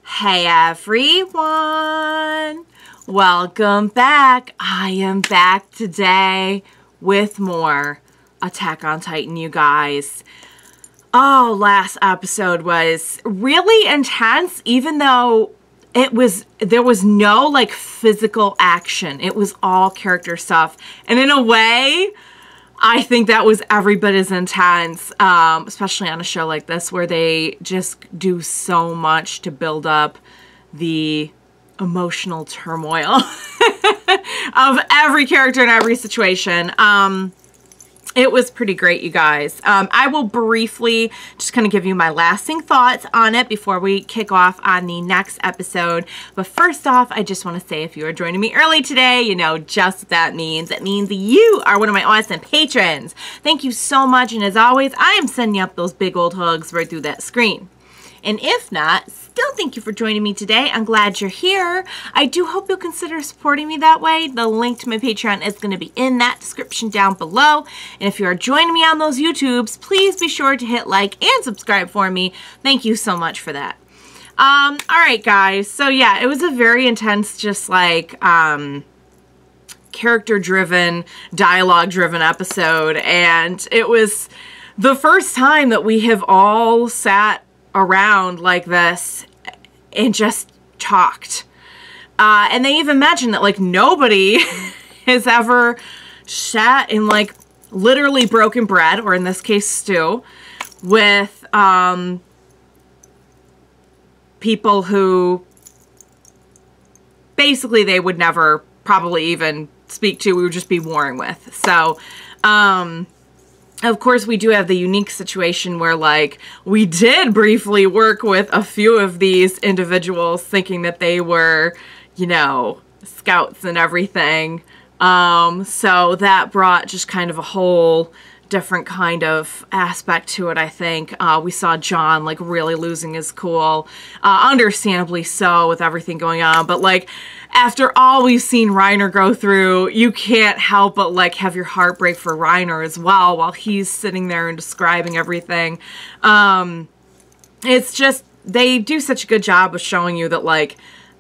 Hey everyone, welcome back. I am back today with more Attack on Titan, you guys. Oh, last episode was really intense, even though there was no like physical action. It was all character stuff. And in a way, I think that was every bit as intense, especially on a show like this where they just do so much to build up the emotional turmoil of every character in every situation. It was pretty great, you guys. I will briefly just kind of give you my lasting thoughts on it before we kick off on the next episode. But first off, I just want to say if you are joining me early today, you know just what that means. It means you are one of my awesome patrons. Thank you so much. And as always, I am sending up those big old hugs right through that screen. And if not, still thank you for joining me today. I'm glad you're here. I do hope you'll consider supporting me that way. The link to my Patreon is going to be in that description down below. And if you are joining me on those YouTubes, please be sure to hit like and subscribe for me. Thank you so much for that. All right, guys. So yeah, it was a very intense, just like character-driven, dialogue-driven episode. And it was the first time that we have all sat around like this and just talked. And they even mentioned that like nobody has ever sat in like literally broken bread, or in this case stew, with people who basically they would never probably even speak to, we would just be warring with. So of course, we do have the unique situation where, like, we did briefly work with a few of these individuals thinking that they were, you know, scouts and everything. So that brought just kind of a whole different kind of aspect to it, I think. We saw John, like, really losing his cool. Understandably so with everything going on. But, like, after all we've seen Reiner go through, you can't help but, like, have your heart break for Reiner as well while he's sitting there and describing everything. It's just, they do such a good job of showing you that, like,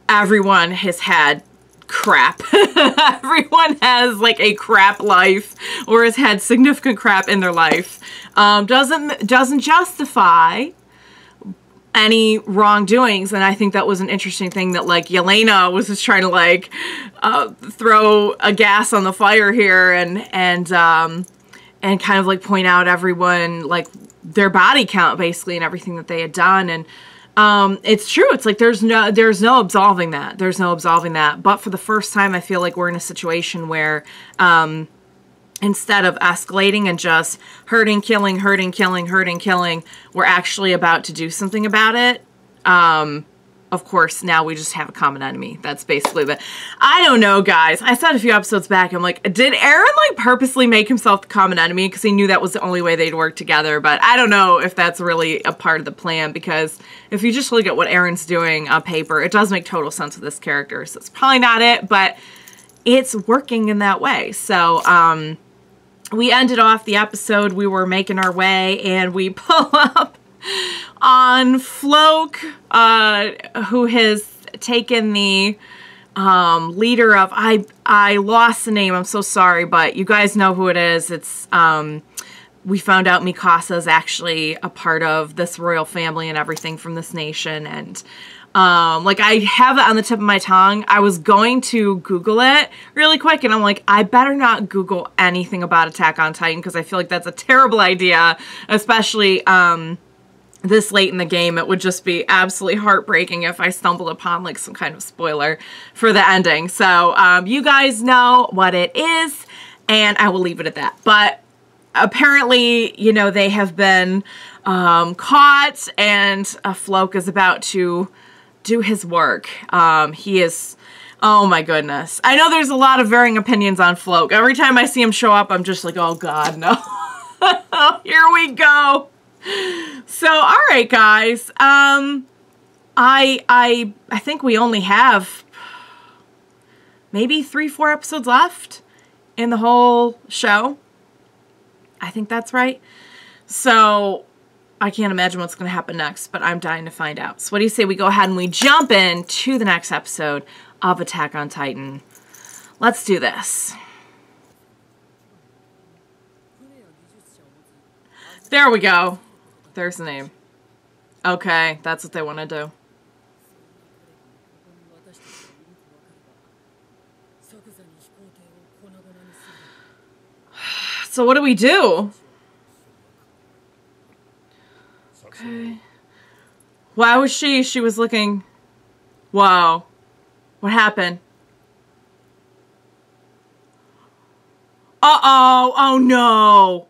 everyone has had crap. Everyone has like a crap life or has had significant crap in their life. Doesn't justify any wrongdoings, and I think that was an interesting thing that like Yelena was just trying to like throw a gas on the fire here and kind of like point out everyone like their body count basically and everything that they had done. And it's true. It's like there's no absolving that. There's no absolving that. But for the first time, I feel like we're in a situation where instead of escalating and just hurting, killing, we're actually about to do something about it. Of course, now we just have a common enemy. That's basically the... I don't know, guys. I said a few episodes back, I'm like, did Eren, like, purposely make himself the common enemy? Because he knew that was the only way they'd work together. But I don't know if that's really a part of the plan. Because if you just look at what Eren's doing on paper, it does make total sense with this character. So it's probably not it, but it's working in that way. So, we ended off the episode. We were making our way, and we pull up on Floke, who has taken the leader of, I lost the name, I'm so sorry, but you guys know who it is. It's we found out Mikasa is actually a part of this royal family and everything from this nation, and like I have it on the tip of my tongue. I was going to Google it really quick, and I'm like, I better not Google anything about Attack on Titan because I feel like that's a terrible idea, especially this late in the game. It would just be absolutely heartbreaking if I stumbled upon like some kind of spoiler for the ending. So you guys know what it is, and I will leave it at that. But apparently, you know, they have been caught, and Floke is about to do his work. He is, oh my goodness. I know there's a lot of varying opinions on Floke. Every time I see him show up, I'm just like, oh God, no. Here we go. So, all right, guys. I think we only have maybe 3-4 episodes left in the whole show. I think that's right. So, I can't imagine what's going to happen next, but I'm dying to find out. So what do you say we go ahead and we jump into the next episode of Attack on Titan? Let's do this. There we go. There's the name. Okay, that's what they want to do. So what do we do? Okay. Why was she? She was looking... Whoa. What happened? Uh-oh. Oh, no.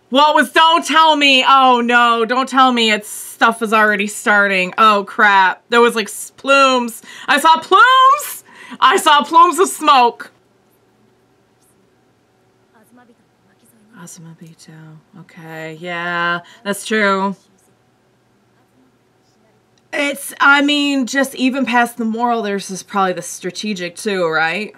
What was... Don't tell me. Oh, no. Don't tell me. It's stuff is already starting. Oh, crap. There was, like, plumes. I saw plumes! I saw plumes of smoke. Azumabito. Okay. Yeah. That's true. It's, I mean, just even past the moral, there's this probably the strategic too, right?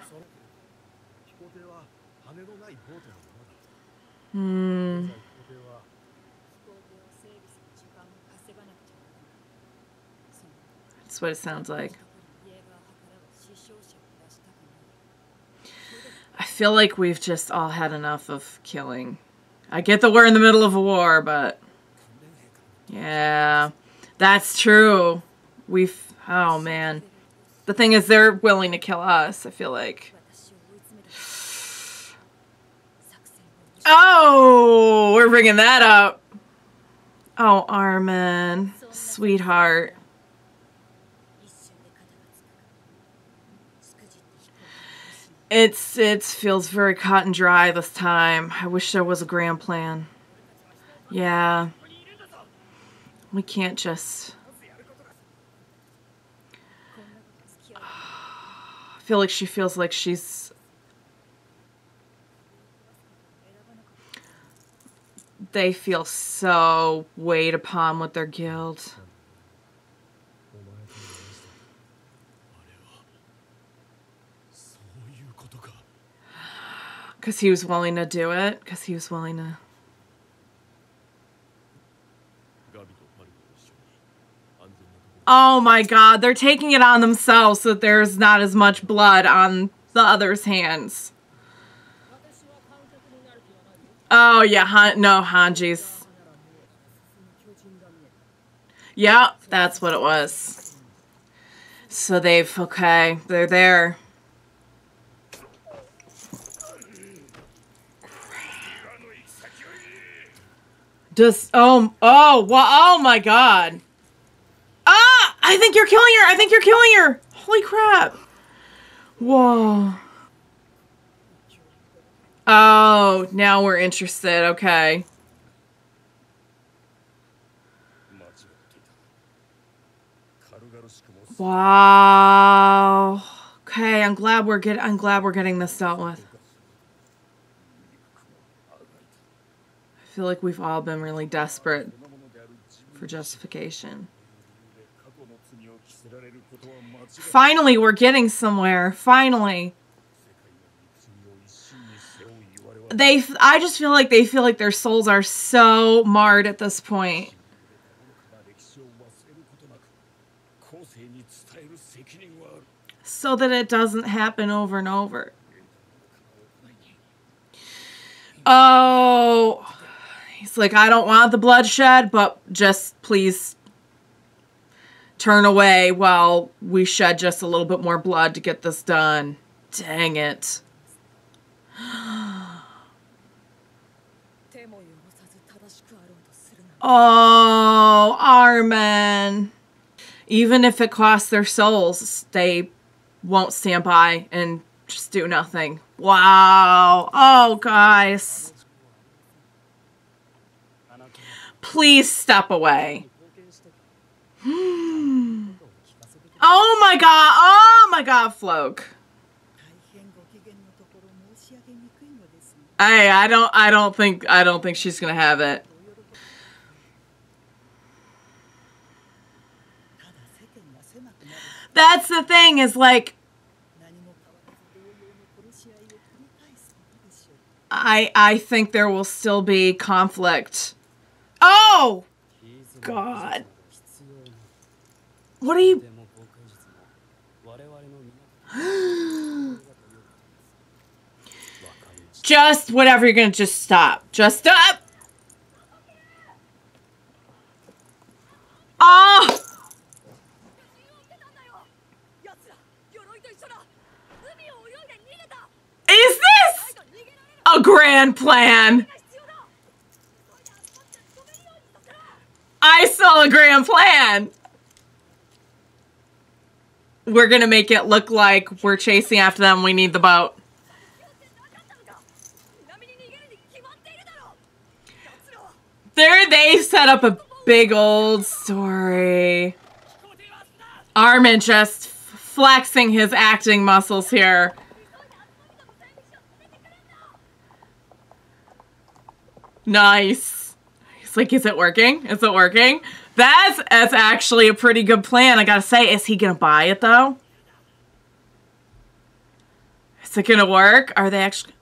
That's what it sounds like. I feel like we've just all had enough of killing. I get that we're in the middle of a war, but... Yeah... That's true. Oh man. The thing is, they're willing to kill us, I feel like. Oh, we're bringing that up. Oh, Armin. Sweetheart. It feels very cut and dry this time. I wish there was a grand plan. Yeah. We can't just... I feel like she feels like she's... They feel so weighed upon with their guilt. Because he was willing to do it. Because he was willing to... Oh my god, they're taking it on themselves so that there's not as much blood on the other's hands. Oh yeah, no, Hanji's. Yeah, that's what it was. So they've, okay, they're there. Just, oh my god. Ah! I think you're killing her! I think you're killing her! Holy crap. Whoa. Oh, now we're interested. Okay. Wow. Okay, I'm glad we're getting this dealt with. I feel like we've all been really desperate for justification. Finally, we're getting somewhere. Finally. I just feel like they feel like their souls are so marred at this point. So that it doesn't happen over and over. Oh. He's like, I don't want the bloodshed, but just please turn away while we shed just a little bit more blood to get this done. Dang it. Oh, Armin. Even if it costs their souls, they won't stand by and just do nothing. Wow. Oh, guys. Please step away. Oh my god. Oh my god, Floke. I don't think she's gonna have it. That's the thing, is like, I think there will still be conflict. Oh! God. What are you... Just whatever you're gonna just stop. Just stop! Oh! Is this a grand plan? I saw a grand plan. We're gonna make it look like we're chasing after them. We need the boat. There, they set up a big old story. Armin just flexing his acting muscles here. Nice. He's like, is it working? Is it working? That's actually a pretty good plan. I gotta say, is he gonna buy it though? Is it gonna work? Are they actually...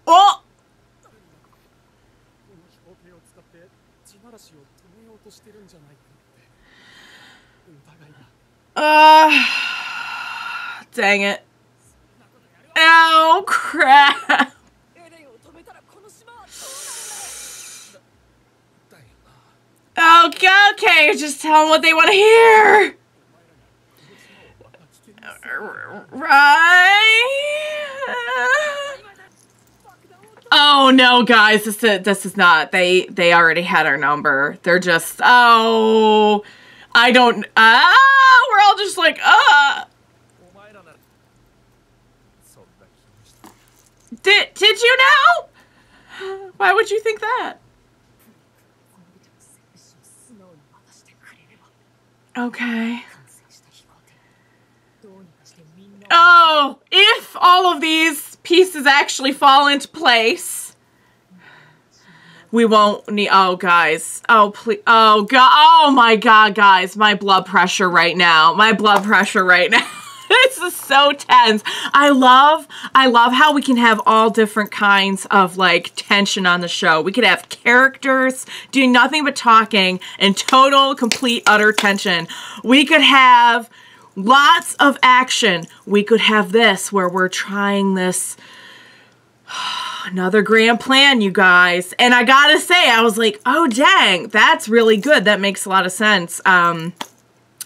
Oh! Dang it. Oh, crap. Okay, just tell them what they want to hear. Right? Oh, no, guys, this is not. They already had our number. They're just, oh, I don't, we're all just like, Did you know? Why would you think that? Okay. Oh, if all of these pieces actually fall into place, we won't need, oh, guys. Oh, please. Oh, God. Oh, my God, guys. My blood pressure right now. My blood pressure right now. This is so tense. I love how we can have all different kinds of like tension on the show. We could have characters doing nothing but talking and total, complete, utter tension. We could have lots of action. We could have this where we're trying this another grand plan, you guys. And I gotta say, I was like, oh dang, that's really good. That makes a lot of sense.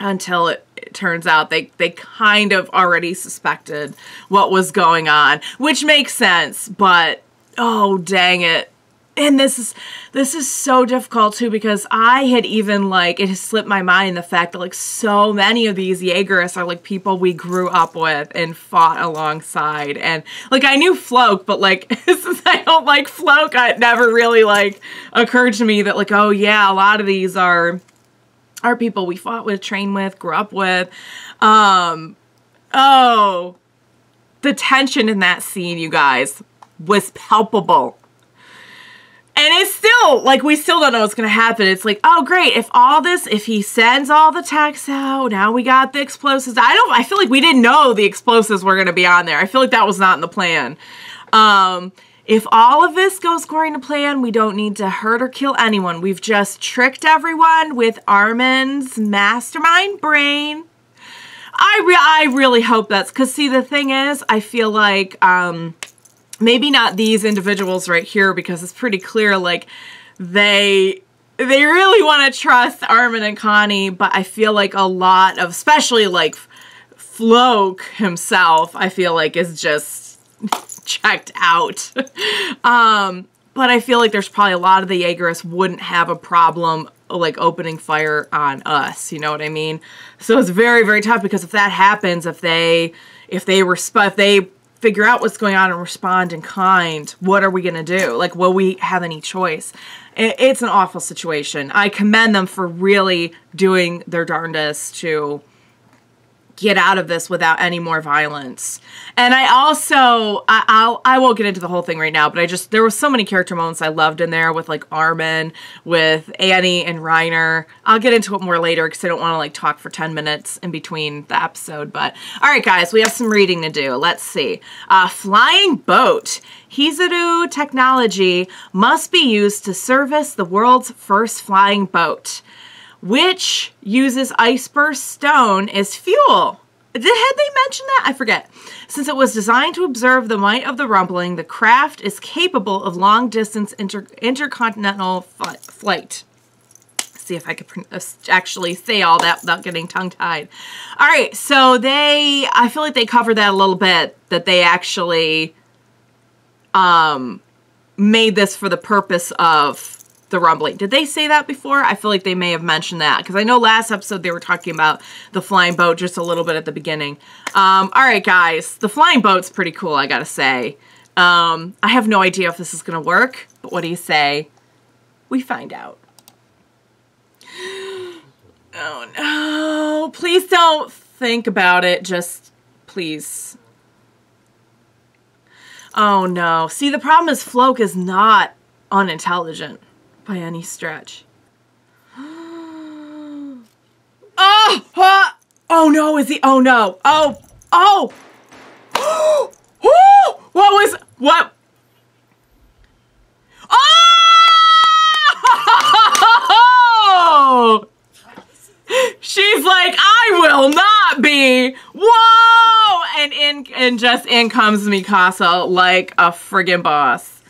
Until it turns out they kind of already suspected what was going on, which makes sense, but oh dang it. And this is so difficult too, because I had even like, it has slipped my mind the fact that like so many of these Jaegerists are like people we grew up with and fought alongside. And like I knew Floke, but like since I don't like Floke, it never really like occurred to me that like, oh yeah, a lot of these are people we fought with, trained with, grew up with. Oh, the tension in that scene, you guys, was palpable. And it's still, like, we still don't know what's going to happen. It's like, oh, great, if he sends all the texts out, now we got the explosives. I feel like we didn't know the explosives were going to be on there. I feel like that was not in the plan. If all of this goes according to plan, we don't need to hurt or kill anyone. We've just tricked everyone with Armin's mastermind brain. I really hope that's, because see, the thing is, I feel like, maybe not these individuals right here, because it's pretty clear, like, they really want to trust Armin and Conny, but I feel like a lot of, especially, like, Floke himself, I feel like is just checked out. But I feel like there's probably a lot of the Jaegerists wouldn't have a problem like opening fire on us, you know what I mean? So it's very, very tough, because if that happens, if they figure out what's going on and respond in kind, what are we gonna do? Like, will we have any choice? It's an awful situation. I commend them for really doing their darndest to get out of this without any more violence. And I also, I won't get into the whole thing right now, but there were so many character moments I loved in there with like Armin, with Annie and Reiner. I'll get into it more later because I don't want to like talk for 10 minutes in between the episode. But all right, guys, we have some reading to do. Let's see. Flying boat. Hizuru technology must be used to service the world's first flying boat, which uses iceburst stone as fuel. Had they mentioned that? I forget. Since it was designed to observe the might of the rumbling, the craft is capable of long-distance intercontinental flight. See if I could actually say all that without getting tongue-tied. All right, so I feel like they covered that a little bit, that they actually made this for the purpose of the rumbling. Did they say that before? I feel like they may have mentioned that, because I know last episode they were talking about the flying boat just a little bit at the beginning. All right, guys, the flying boat's pretty cool, I gotta say. I have no idea if this is gonna work, but what do you say? We find out. Oh no, please don't think about it, just please. Oh no, see, the problem is Floke is not unintelligent by any stretch. Oh! Oh no, is he? Oh no. Oh! Oh! What? Oh! She's like, I will not be. Whoa! And just in comes Mikasa like a friggin' boss.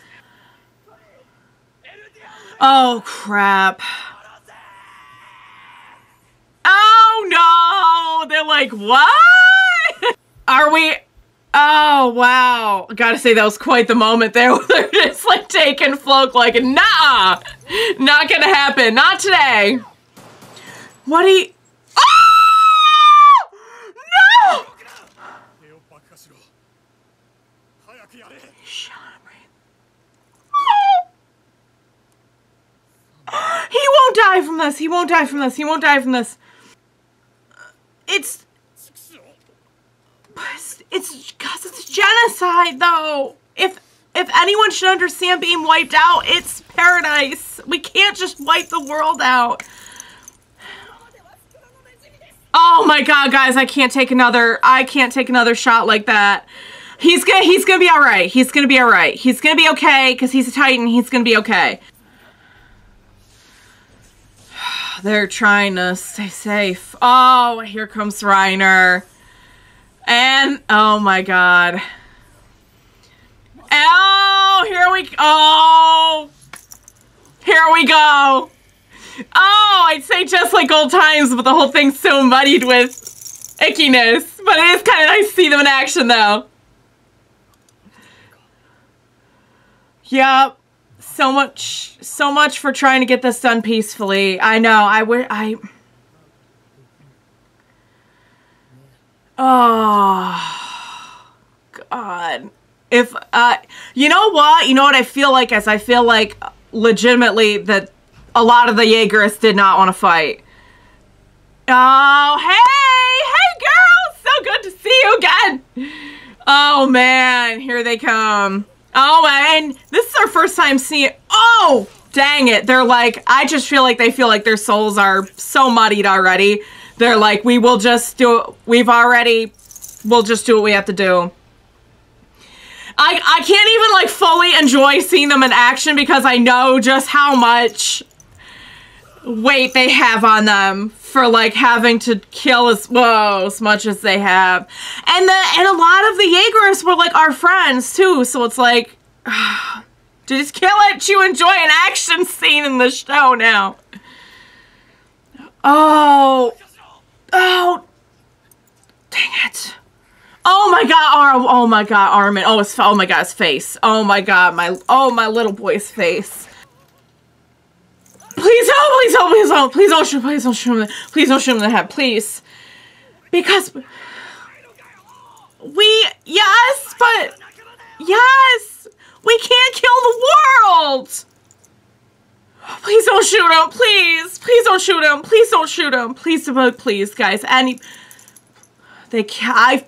Oh, crap. Oh, no. They're like, what? Are we? Oh, wow. Gotta say, that was quite the moment there. They're just, like, taking Floke like, nah. Not gonna happen. Not today. What do you... Oh! No! Shut up, right? He won't die from this. He won't die from this. He won't die from this. It's because it's genocide, though. If anyone should understand being wiped out, it's Paradise. We can't just wipe the world out. Oh my god, guys, I can't take another shot like that. He's gonna be alright. He's gonna be alright. He's gonna be okay, because he's a Titan. He's gonna be okay. They're trying to stay safe. Oh, here comes Reiner. And, oh my god. Oh, here we go. Oh, here we go. Oh, I'd say just like old times, but the whole thing's so muddied with ickiness. But it is kind of nice to see them in action, though. Yep. So much for trying to get this done peacefully. I know, oh, God. If, you know what? You know what I feel like? I feel like legitimately that a lot of the Jaegerists did not want to fight. Oh, hey girls! So good to see you again! Oh man, here they come. Oh, and this is our first time seeing, oh, dang it. They're like, I just feel like they feel like their souls are so muddied already. They're like, we'll just do it. We'll just do what we have to do. I can't even like fully enjoy seeing them in action because I know just how much weight they have on them for like having to kill as much as they have. And a lot of the Jaegerists were like our friends too, so it's like just can't let you enjoy an action scene in the show now. Oh, dang it. Oh my god, Armin. Oh my god, his face. Oh my god, my little boy's face. Please don't, please don't shoot him. Please don't shoot him in the head, please. Because yes, we can't kill the world. Please don't shoot him, please don't shoot him, please don't shoot him, please, guys.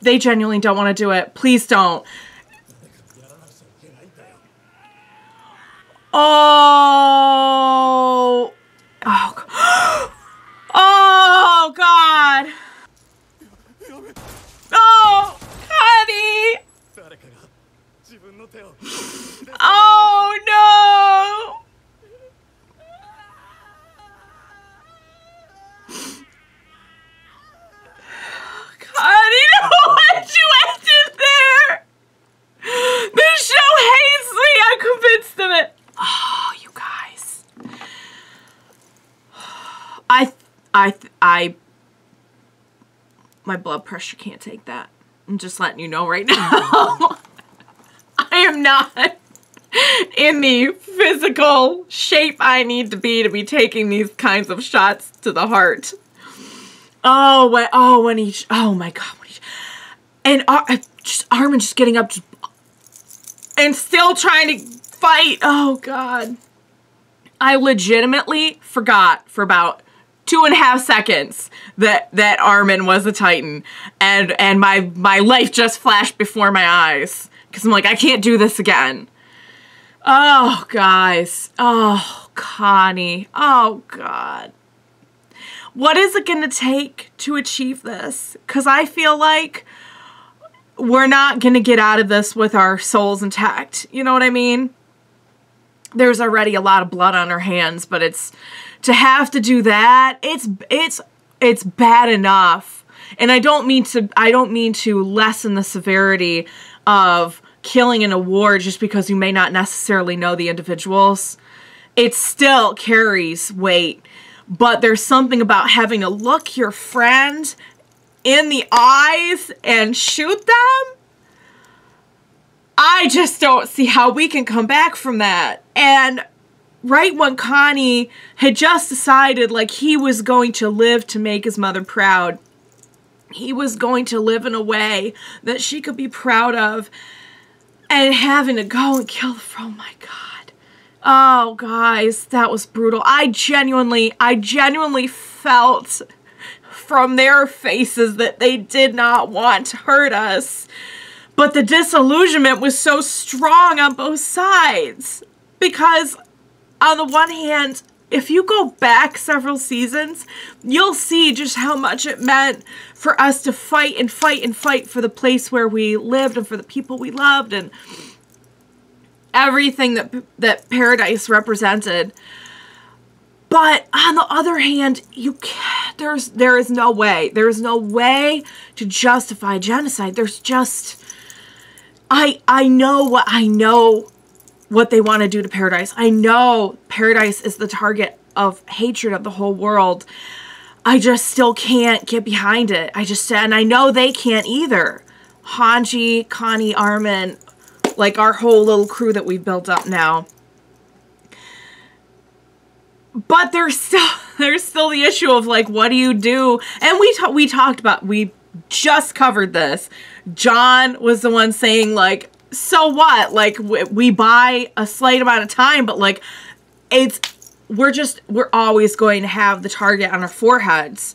They genuinely don't want to do it. Please don't. Oh. Oh. Oh, God. Oh, Conny. Oh, no. Conny, no, why'd you end it there? This show hates me. I'm convinced of it. Oh, you guys. My blood pressure can't take that. I'm just letting you know right now. I am not in the physical shape I need to be taking these kinds of shots to the heart. Oh, when he, oh my God, and Armin just getting up and still trying to fight. Oh God. I legitimately forgot for about 2.5 seconds that Armin was a Titan, and my life just flashed before my eyes because I'm like, I can't do this again. Oh, guys. Oh, Conny. Oh, God. What is it going to take to achieve this? Because I feel like we're not going to get out of this with our souls intact. You know what I mean? There's already a lot of blood on our hands, but it's to have to do that. It's bad enough. And I don't mean to lessen the severity of killing in a war just because you may not necessarily know the individuals. It still carries weight. But there's something about having to look your friend in the eyes and shoot them. I just don't see how we can come back from that. And right when Conny had just decided like he was going to live to make his mother proud, he was going to live in a way that she could be proud of, and having to go and kill the, oh my God. Oh, guys, that was brutal. I genuinely felt from their faces that they did not want to hurt us. But the disillusionment was so strong on both sides. Because on the one hand, if you go back several seasons, you'll see just how much it meant for us to fight and fight and fight for the place where we lived and for the people we loved and everything that Paradise represented. But on the other hand, you can't, there is no way to justify genocide. There's just, I know what they want to do to Paradise. I know Paradise is the target of hatred of the whole world. I just still can't get behind it. And I know they can't either. Hanji, Conny, Armin, like our whole little crew that we've built up now. But there's still the issue of like, what do you do? And we just covered this. John was the one saying like, so what? Like we buy a slight amount of time, but like we're always going to have the target on our foreheads.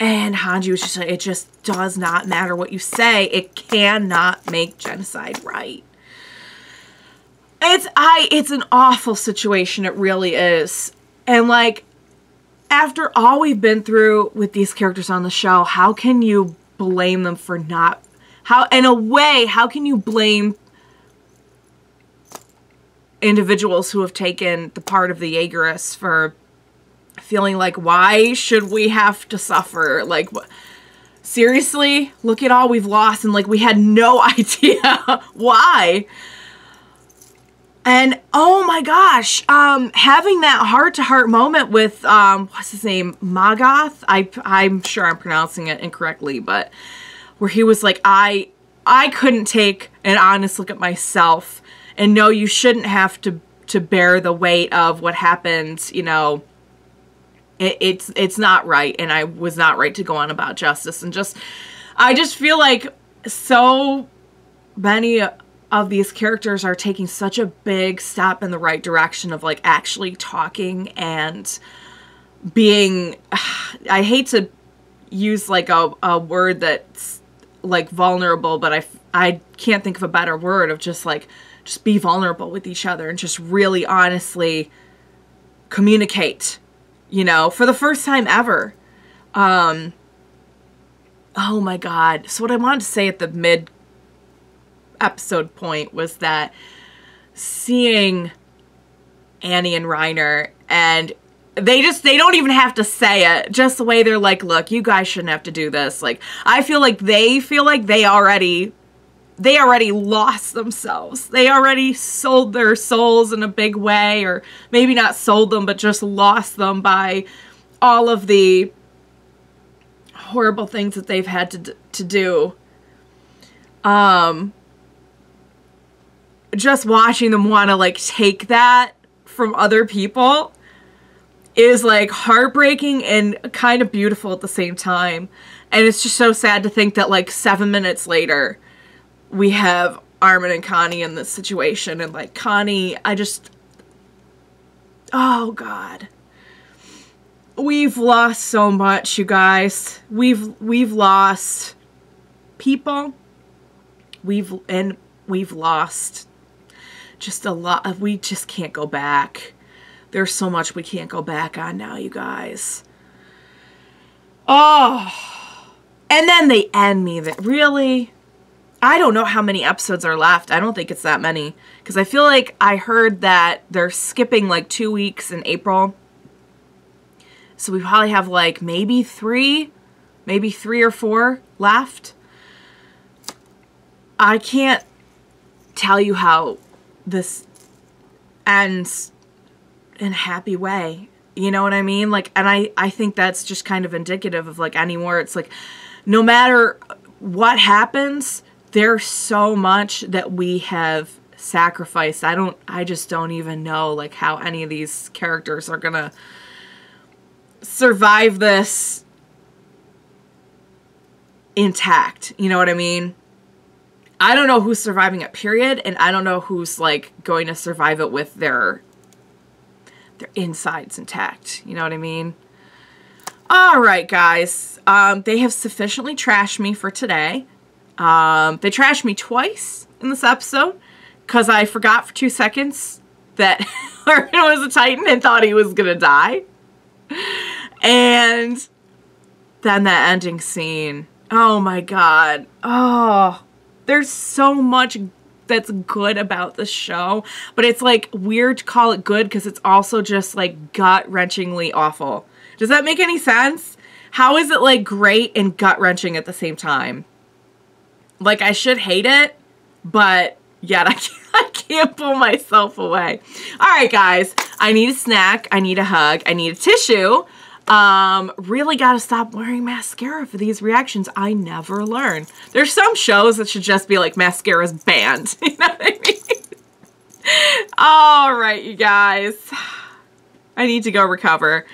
And Hanji was just like, it just does not matter what you say. It cannot make genocide right. It's an awful situation. It really is. And like, after all we've been through with these characters on the show, how can you blame them for not, in a way, how can you blame individuals who have taken the part of the Jaegerists for feeling like, why should we have to suffer? Like, seriously? Look at all we've lost, and like, we had no idea why. And oh my gosh, having that heart-to-heart moment with, what's his name, Magath? I'm sure I'm pronouncing it incorrectly, but where he was like, I couldn't take an honest look at myself, and no, you shouldn't have to bear the weight of what happened, you know, it's not right, and I was not right to go on about justice, and I just feel like so many of these characters are taking such a big step in the right direction of like actually talking and being, I hate to use like a word that's like vulnerable, but I can't think of a better word of just like, just be vulnerable with each other and just really honestly communicate, you know, for the first time ever. Oh my God. So what I wanted to say at the mid episode point was that seeing Annie and Reiner, and they don't even have to say it, just the way they're like, look, you guys shouldn't have to do this. Like, I feel like they already lost themselves. They already sold their souls in a big way, or maybe not sold them, but just lost them by all of the horrible things that they've had to do. Just watching them want to like take that from other people is like heartbreaking and kind of beautiful at the same time. And it's just so sad to think that like 7 minutes later we have Armin and Conny in this situation, and like Conny, oh God. We've lost so much, you guys. We've lost people. We've lost just a lot. We just can't go back. There's so much we can't go back on now, you guys. Oh. And then they end me. Really? I don't know how many episodes are left. I don't think it's that many. Because I feel like I heard that they're skipping like 2 weeks in April. So we probably have like maybe three or four left. I can't tell you how this ends in a happy way. You know what I mean? Like, and I think that's just kind of indicative of like anymore. It's like, no matter what happens, there's so much that we have sacrificed. I just don't even know like how any of these characters are gonna survive this intact. You know what I mean? I don't know who's surviving it, period, and I don't know who's like going to survive it with their insides intact. You know what I mean? All right, guys. They have sufficiently trashed me for today. They trashed me twice in this episode because I forgot for 2 seconds that Armin was a Titan and thought he was gonna die. And then that ending scene. Oh my God. Oh, there's so much that's good about the show, but it's like weird to call it good because it's also just like gut-wrenchingly awful. Does that make any sense? How is it like great and gut-wrenching at the same time? Like, I should hate it, but yet I can't pull myself away. All right, guys, I need a snack. I need a hug. I need a tissue. Really gotta stop wearing mascara for these reactions. I never learn. There's some shows that should just be like mascara's banned. You know what I mean? All right, you guys. I need to go recover.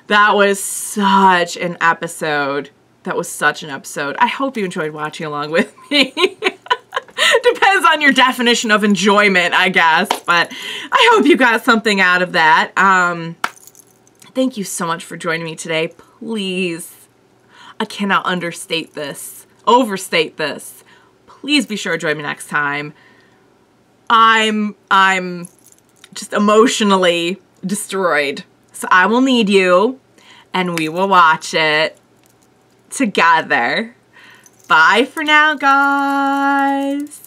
That was such an episode. I hope you enjoyed watching along with me. Depends on your definition of enjoyment, I guess. But I hope you got something out of that. Thank you so much for joining me today. Please, I cannot overstate this. Please be sure to join me next time. I'm just emotionally destroyed. So I will need you, and we will watch it together. Bye for now, guys.